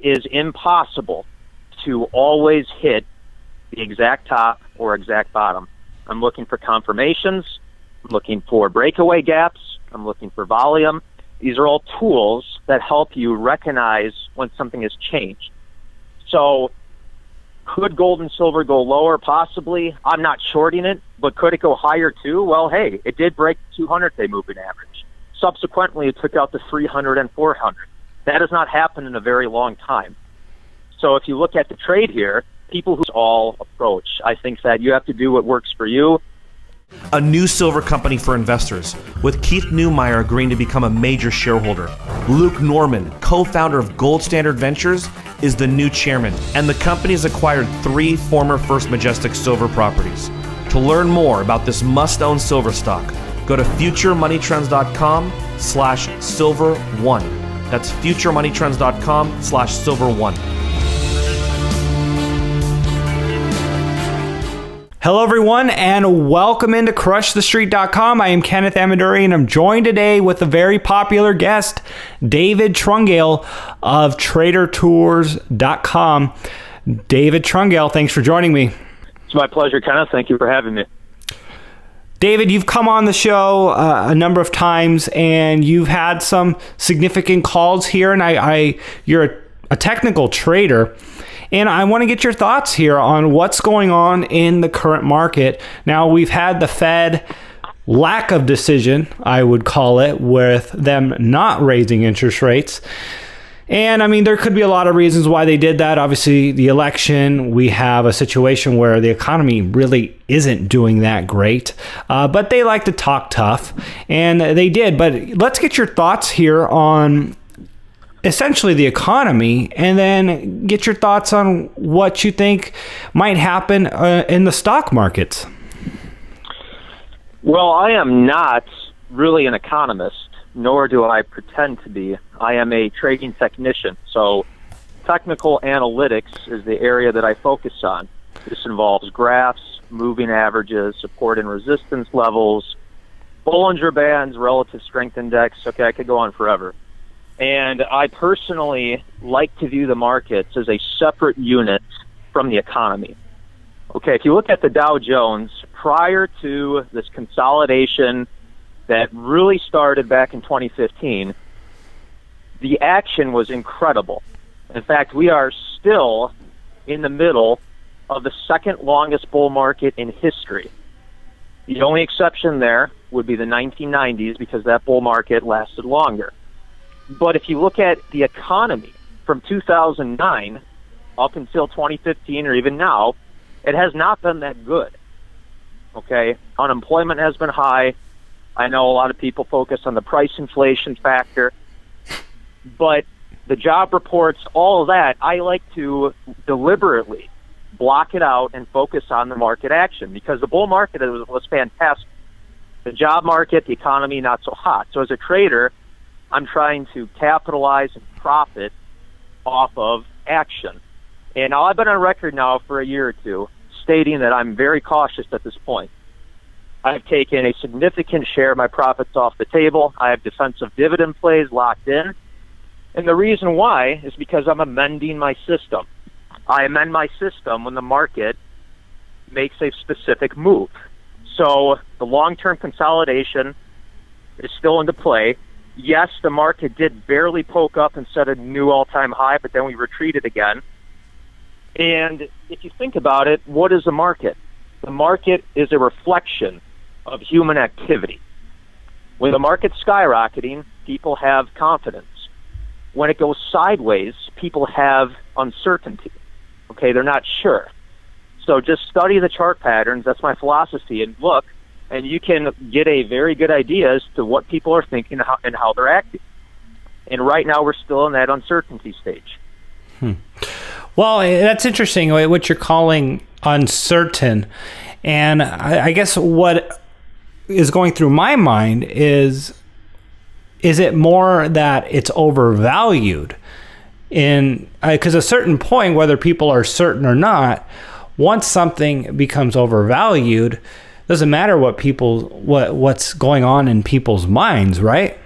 is impossible to always hit the exact top or exact bottom. I'm looking for confirmations. I'm looking for breakaway gaps. I'm looking for volume. These are all tools that help you recognize when something has changed. So could gold and silver go lower? Possibly. I'm not shorting it, but could it go higher too? Well, hey, it did break the 200-day moving average. Subsequently, it took out the 300 and 400. That has not happened in a very long time. So if you look at the trade here, people who all approach, I think that you have to do what works for you. A new silver company for investors, with Keith Neumeier agreeing to become a major shareholder. Luke Norman, co-founder of Gold Standard Ventures, is the new chairman, and the company has acquired 3 former First Majestic silver properties. To learn more about this must-own silver stock, go to futuremoneytrends.com/silver1. That's futuremoneytrends.com/silver1. Hello, everyone, and welcome into CrushTheStreet.com. I am Kenneth Amaduri, and I'm joined today with a very popular guest, David Trungale of TraderTours.com. David Trungale, thanks for joining me. It's my pleasure, Kenneth. Thank you for having me. David, you've come on the show a number of times, and you've had some significant calls here, and you're a technical trader. And I want to get your thoughts here on what's going on in the current market. Now, we've had the Fed lack of decision, I would call it, with them not raising interest rates. And I mean, there could be a lot of reasons why they did that. Obviously, the election, we have a situation where the economy really isn't doing that great. But they like to talk tough, and they did. But let's get your thoughts here on essentially the economy, and then get your thoughts on what you think might happen in the stock markets. Well, I am not really an economist, nor do I pretend to be. I am a trading technician, so technical analytics is the area that I focus on. This involves graphs, moving averages, support and resistance levels, Bollinger Bands, relative strength index. Okay, I could go on forever. And I personally like to view the markets as a separate unit from the economy. Okay, if you look at the Dow Jones, prior to this consolidation that really started back in 2015, the action was incredible. In fact, we are still in the middle of the second longest bull market in history. The only exception there would be the 1990s, because that bull market lasted longer. But if you look at the economy from 2009 up until 2015, or even now, it has not been that good. Okay, unemployment has been high. I know a lot of people focus on the price inflation factor, but the job reports, all of that, I like to deliberately block it out and focus on the market action, because the bull market was fantastic. The job market, the economy, not so hot. So as a trader, I'm trying to capitalize and profit off of action. And now I've been on record now for a year or two stating that I'm very cautious at this point. I've taken a significant share of my profits off the table. I have defensive dividend plays locked in. And the reason why is because I'm amending my system. I amend my system when the market makes a specific move. So the long-term consolidation is still into play. Yes, the market did barely poke up and set a new all-time high, but then we retreated again. And if you think about it, what is the market? The market is a reflection of human activity. When the market's skyrocketing, people have confidence. When it goes sideways, people have uncertainty. Okay, they're not sure. So just study the chart patterns. That's my philosophy. And look, and you can get a very good idea as to what people are thinking and how they're acting. And right now, we're still in that uncertainty stage. Well, that's interesting, what you're calling uncertain. And I guess what is going through my mind is it more that it's overvalued? Because at a certain point, whether people are certain or not, once something becomes overvalued, doesn't matter what's going on in people's minds, right?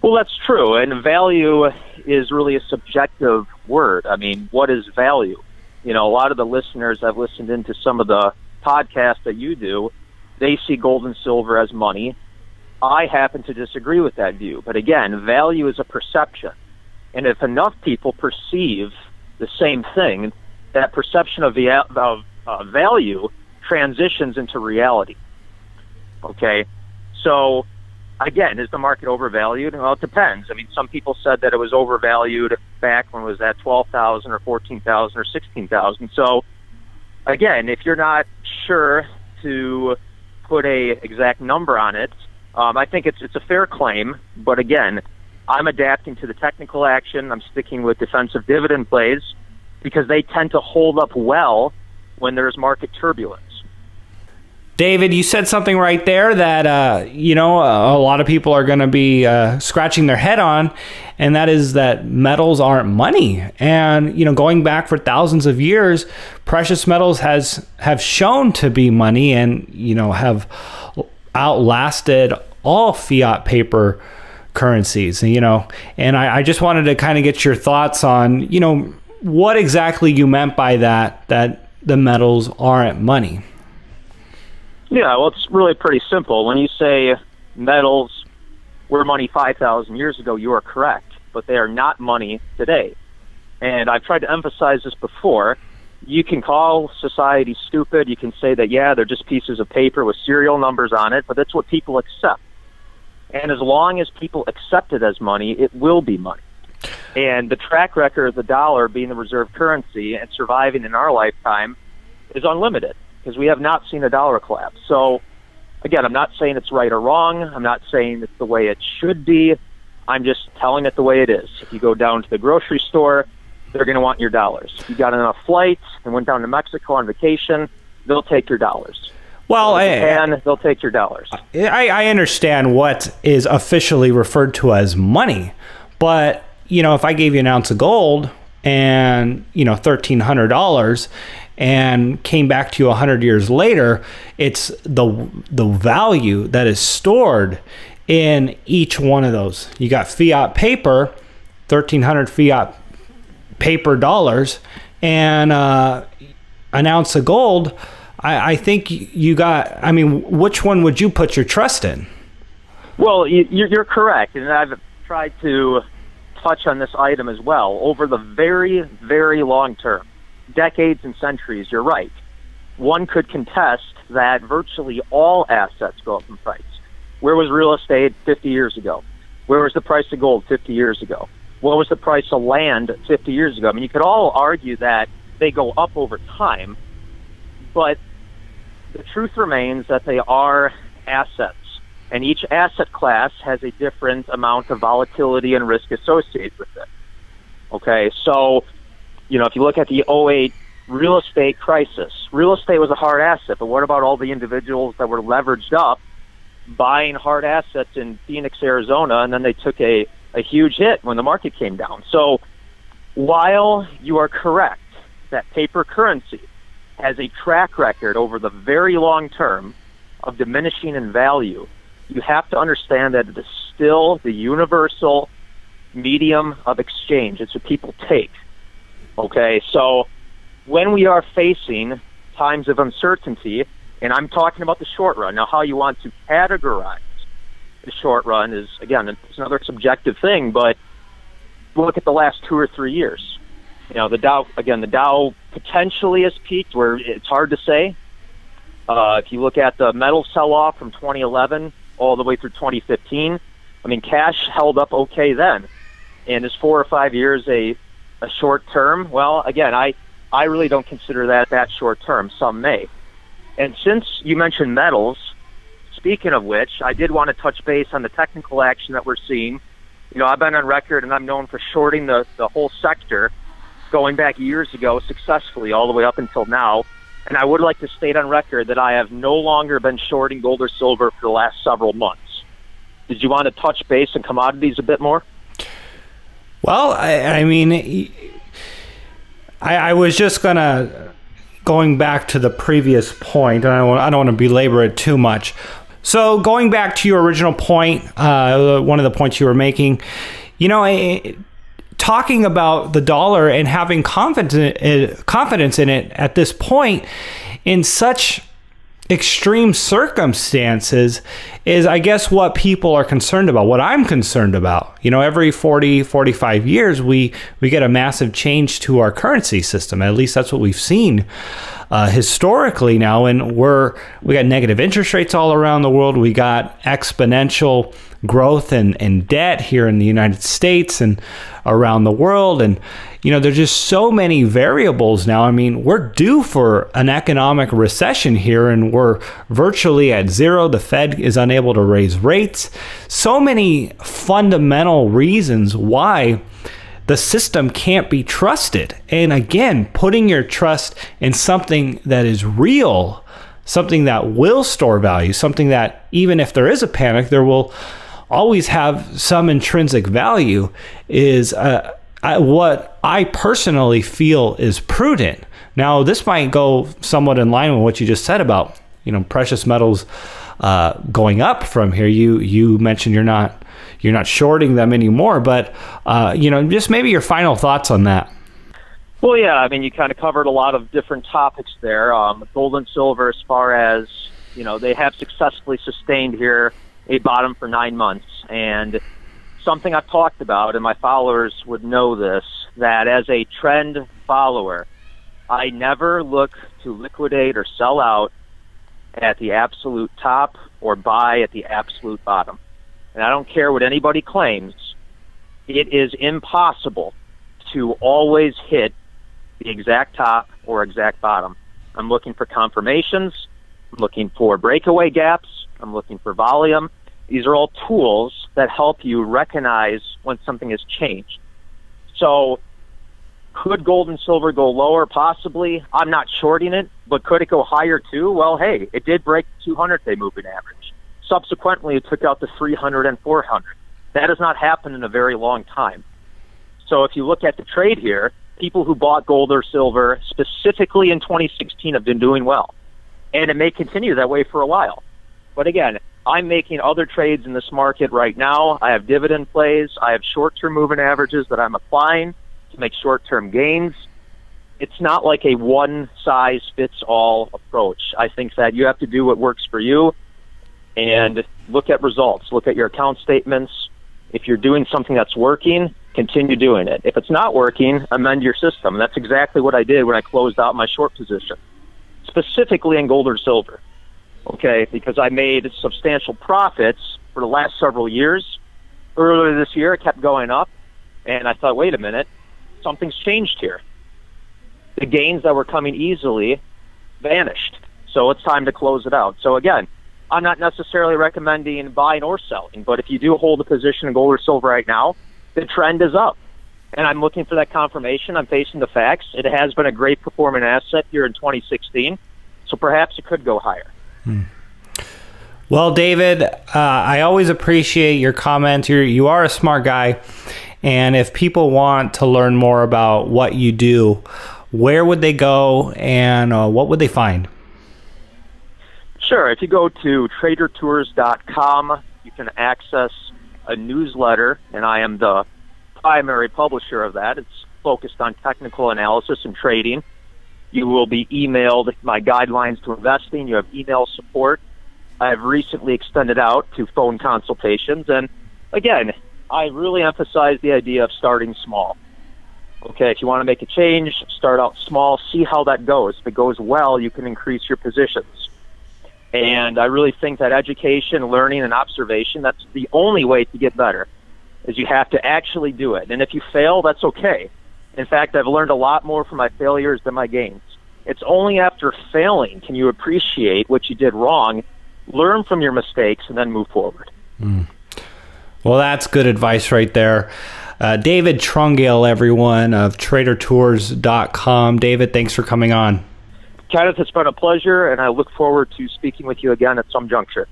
Well, that's true. And value is really a subjective word. I mean, what is value? A lot of the listeners I've listened into some of the podcasts that you do, they see gold and silver as money. I happen to disagree with that view. But again, value is a perception. And if enough people perceive the same thing, that perception of value transitions into reality. Okay? So, again, is the market overvalued? Well, it depends. I mean, some people said that it was overvalued back when it was at 12,000 or 14,000 or 16,000. So, again, if you're not sure to put a exact number on it, I think it's a fair claim. But again, I'm adapting to the technical action. I'm sticking with defensive dividend plays because they tend to hold up well when there's market turbulence. David, you said something right there that, a lot of people are going to be scratching their head on, and that is that metals aren't money. And, going back for thousands of years, precious metals have shown to be money and, have outlasted all fiat paper currencies, and I just wanted to kind of get your thoughts on, what exactly you meant by that the metals aren't money. Yeah, well, it's really pretty simple. When you say metals were money 5,000 years ago, you are correct, but they are not money today. And I've tried to emphasize this before. You can call society stupid. You can say that, yeah, they're just pieces of paper with serial numbers on it, but that's what people accept. And as long as people accept it as money, it will be money. And the track record of the dollar being the reserve currency and surviving in our lifetime is unlimited because we have not seen a dollar collapse. So, again, I'm not saying it's right or wrong. I'm not saying it's the way it should be. I'm just telling it the way it is. If you go down to the grocery store, they're going to want your dollars. If you got enough flights and went down to Mexico on vacation, they'll take your dollars. Well, they'll take your dollars. I understand what is officially referred to as money, but if I gave you an ounce of gold and $1,300 and came back to you 100 years later, it's the value that is stored in each one of those. You got fiat paper, 1,300 fiat paper dollars, and an ounce of gold. I think you got, which one would you put your trust in? Well, you're correct, and I've tried to touch on this item as well. Over the very, very long term, decades and centuries, you're right. One could contest that virtually all assets go up in price. Where was real estate 50 years ago? Where was the price of gold 50 years ago? What was the price of land 50 years ago? You could all argue that they go up over time, but the truth remains that they are assets, and each asset class has a different amount of volatility and risk associated with it. Okay, so, if you look at the '08 real estate crisis, real estate was a hard asset, but what about all the individuals that were leveraged up buying hard assets in Phoenix, Arizona, and then they took a huge hit when the market came down? So while you are correct that paper currency has a track record over the very long term of diminishing in value, you have to understand that it is still the universal medium of exchange. It's what people take. Okay, so when we are facing times of uncertainty, and I'm talking about the short run, now how you want to categorize the short run is, again, it's another subjective thing, but look at the last 2 or 3 years. The Dow potentially has peaked where it's hard to say. If you look at the metal sell-off from 2011 all the way through 2015, cash held up okay then. And is 4 or 5 years a short term? Well, again, I really don't consider that short term. Some may. And since you mentioned metals, speaking of which, I did want to touch base on the technical action that we're seeing. I've been on record, and I'm known for shorting the whole sector going back years ago successfully all the way up until now. And I would like to state on record that I have no longer been shorting gold or silver for the last several months. Did you want to touch base on commodities a bit more? Well, I was just going back to the previous point, and I don't want to belabor it too much. So going back to your original point, one of the points you were making, to talking about the dollar and having confidence in it at this point in such extreme circumstances is, I guess, what people are concerned about, what I'm concerned about. Every 40, 45 years, we get a massive change to our currency system. At least that's what we've seen historically now. And we got negative interest rates all around the world. We got exponential growth and debt here in the United States and around the world. And, there's just so many variables now. I mean, we're due for an economic recession here, and we're virtually at zero. The Fed is unable to raise rates. So many fundamental reasons why the system can't be trusted. And again, putting your trust in something that is real, something that will store value, something that even if there is a panic, there will always have some intrinsic value is what I personally feel is prudent. Now, this might go somewhat in line with what you just said about, precious metals going up from here. You mentioned you're not shorting them anymore, but just maybe your final thoughts on that. Well, yeah, I mean, you kind of covered a lot of different topics there. Gold and silver, as far as, they have successfully sustained here a bottom for 9 months. And something I've talked about, and my followers would know this, that as a trend follower, I never look to liquidate or sell out at the absolute top or buy at the absolute bottom. And I don't care what anybody claims, it is impossible to always hit the exact top or exact bottom. I'm looking for confirmations, I'm looking for breakaway gaps, I'm looking for volume. These are all tools that help you recognize when something has changed. So could gold and silver go lower? Possibly. I'm not shorting it, but could it go higher too? Well, hey, it did break the 200-day moving average. Subsequently, it took out the 300 and 400. That has not happened in a very long time. So if you look at the trade here, people who bought gold or silver specifically in 2016 have been doing well. And it may continue that way for a while. But again, I'm making other trades in this market right now. I have dividend plays. I have short-term moving averages that I'm applying to make short-term gains. It's not like a one-size-fits-all approach. I think that you have to do what works for you and look at results. Look at your account statements. If you're doing something that's working, continue doing it. If it's not working, amend your system. That's exactly what I did when I closed out my short position, specifically in gold or silver. Okay, because I made substantial profits for the last several years. Earlier this year, it kept going up, and I thought, wait a minute, something's changed here. The gains that were coming easily vanished, so it's time to close it out. So again, I'm not necessarily recommending buying or selling, but if you do hold a position in gold or silver right now, the trend is up. And I'm looking for that confirmation. I'm facing the facts. It has been a great performing asset here in 2016, so perhaps it could go higher. Well, David, I always appreciate your comments. You are a smart guy. And if people want to learn more about what you do, where would they go and what would they find? Sure. If you go to tradertours.com, you can access a newsletter, and I am the primary publisher of that. It's focused on technical analysis and trading. You will be emailed my guidelines to investing. You have email support. I have recently extended out to phone consultations. And again, I really emphasize the idea of starting small. Okay, if you want to make a change, start out small, see how that goes. If it goes well, you can increase your positions. And I really think that education, learning, and observation, that's the only way to get better, is you have to actually do it. And if you fail, that's okay. In fact, I've learned a lot more from my failures than my gains. It's only after failing can you appreciate what you did wrong, learn from your mistakes, and then move forward. Well, that's good advice right there. David Trungale, everyone, of TraderTours.com. David, thanks for coming on. Kenneth, it's been a pleasure, and I look forward to speaking with you again at some juncture.